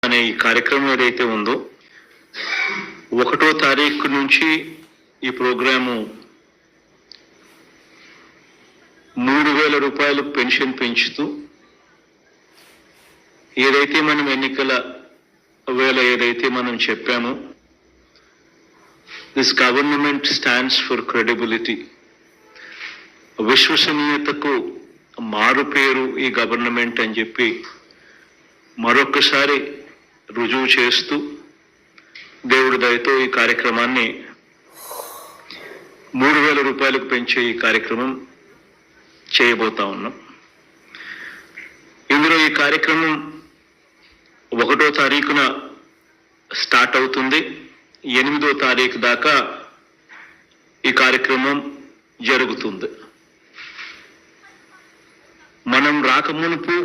అనే ఈ కార్యక్రమం ఏదైతే ఉందో 1వ తారీఖు నుంచి ఈ ప్రోగ్రాము 3,000 రూపాయలు పెన్షన్ పెంచుతూ ఏదైతే మనం ఎన్నికల వేళ ఏదైతే మనం చెప్పామో this government stands for credibility, విశ్వసనీయతకు మారు పేరు ఈ గవర్నమెంట్ అని చెప్పి మరొకసారి రుజువు చేస్తూ దేవుడి దయతో ఈ కార్యక్రమాన్ని 3,000 రూపాయలకు పెంచే ఈ కార్యక్రమం చేయబోతా ఉన్నాం. ఇందులో ఈ కార్యక్రమం 1వ తారీఖున స్టార్ట్ అవుతుంది. 8వ తారీఖు దాకా ఈ కార్యక్రమం జరుగుతుంది. మనం రాకమునుపు